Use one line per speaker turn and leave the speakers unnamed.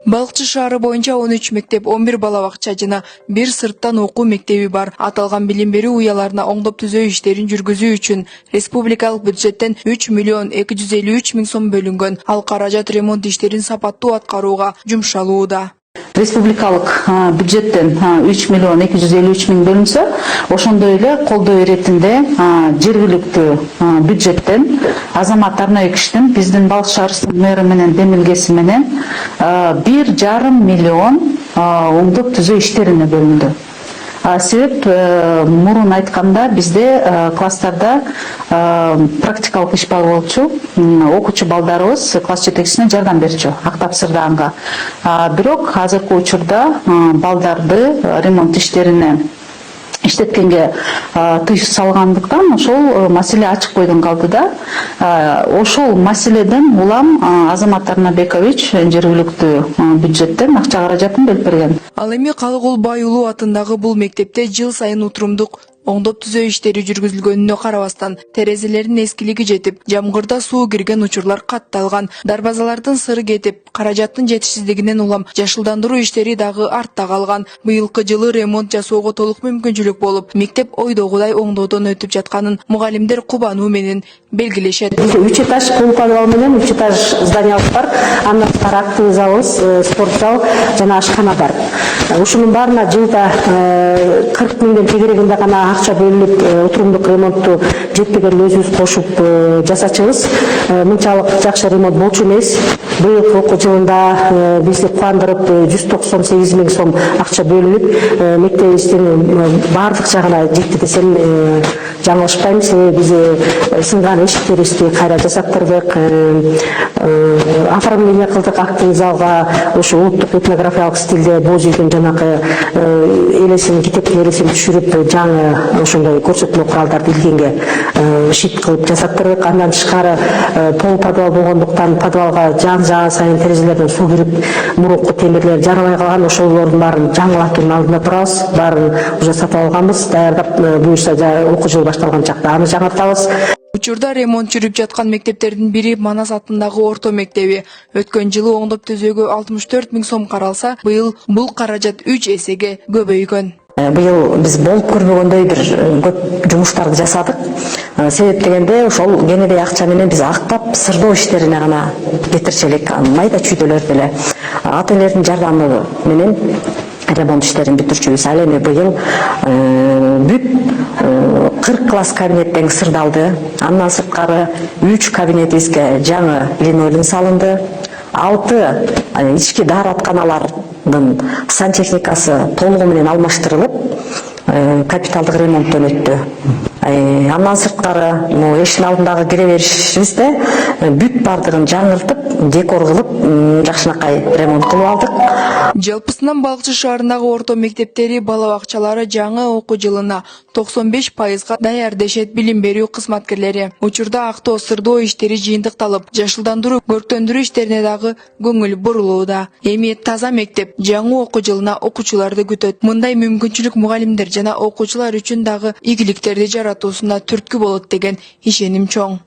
Балыкчы шаары боюнча 13 мектеп, 11 балабакча жана 1 сырттан окуу мектеби бар. Аталган билим берүү уяларына оңдоп түзөө иштерин жүргүзүү үчүн республикалык бюджеттен 3 миллион 253 миң сом бөлүнгөн. Ал каражат ремонт иштерин сапаттуу аткарууга жумшалууда.
Республикалык бюджеттен 3 миллион 253 миң бөлүнсө, ошондой эле колдоо иретинде жергиликтүү бюджеттен Азамат Арнайы кишинин биздин Балык шаарынын мэрі менен демилгеси менен 1,5 миллион оңдоп түзөө иштерине бөлүндү. Себеп мурун айтканда бизде класстарда практикалык иш бар болчу, окуучу балдарыбыз класс жетекчисине жардам берчү ак тапсырганга. Бирок азыркы учурда балдарды ремонт иштерине иштеткенге тыюу салгандыктан ошол маселе ачык койдон калды да. Ошол маселеден улам Азамат Арнабекович жергиликтүү бюджеттен акча каражатын берип берген.
Ал эми Калыгул Байулуу атындагы бул мектепте жыл сайын утурумдук оңдоп түзөө иштери жүргүзүлгөнүнө карабастан терезелердин эскилиги жетип, жамгырда суу кирген учурлар катталган, дарбазалардын сыры кетип, каражаттын жетишсиздигинен улам жашылдандыруу иштери дагы артта калган. Быйылкы жылы ремонт жасоого толук мүмкүнчүлүк болуп, мектеп ойдогудай оңдоодон өтүп жатканын мугалимдер кубануу менен белгилешет.
3 этаж полуподвал менен 3 этаж зданиялык бар. Андан тышкары актовый залыбыз, спорт зал жана ашкана бар. Ушунун баарына жылда 40 миңден тегерегинде гана акча бөлүнүп, отурумдук ремонтту жетпегенде өзүбүз кошуп жасачыбыз. Мынчалык жакшы ремонт болчу эмес. Быйылкы окуу жылында бизди кубандырып 198 миң сом акча бөлүнүп, мектебибиздин баардык жагына жетти десем жаңылышпайм. Себеби биз сынган эшиктерибизди кайра жасаттырдык, оформление кылдык актовый залга, ошо улуттук этнографиялык стилде боз үйдүн жанакы элесин, китептин элесин түшүрүп, жаңы ошондой көрсөтмө куралдарды илгенге шит кылып жасаттырдык. Андан тышкары пол подвал болгондуктан подвалга жан жагы сайын терезелерден суу кирип, мурунку темирлер жарабай калган, ошолордун баарын жаңылатуунун алдында турабыз. Баарын уже сатып алганбыз, даярдап буюрса окуу жылы башталган чакта аны жаңыртабыз.
Учурда ремонт жүрүп жаткан мектептердин бири Манас атындагы орто мектеби. Өткөн жылы оңдоп түзөөгө 64 миң сом каралса, быйыл бул каражат 3 эсеге көбөйгөн.
Быйыл биз болуп көрбөгөндөй бир көп жумуштарды жасадык. Себеп дегенде ошол кенедей акча менен биз актап сырдоо иштерине гана кетирчү элек, майда чүйдөлөрдү эле ата энелердин жардамы менен ремонт иштерин бүтүрчүбүз. Ал эми быйыл бүт 40 класс кабинеттен сырдалды. Андан сырткары 3 кабинетибизге жаңы линолеум салынды. 6 ички дааратканалардын сантехникасы толугу менен алмаштырылып, капиталдык ремонттон өттү. Андан сырткары эшиктин алдындагы кире беришибизде бүт бардыгын жаңыртып, декор кылып, жакшынакай ремонт кылып алдык.
Жалпысынан Балыкчы шаарындагы орто мектептери балабакчалары жаңы окуу жылына 95%га даяр дешет билим берүү кызматкерлери. Учурда актоо сырдоо иштери жыйынтыкталып, жашылдандыруу, көрктөндүрүү иштерине дагы көңүл бурулууда. Эми таза мектеп жаңы окуу жылына окуучуларды күтөт. Мындай мүмкүнчүлүк мугалимдер жана окуучулар үчүн дагы ийгиликтерди жаратуусуна түрткү болот деген ишеним чоң.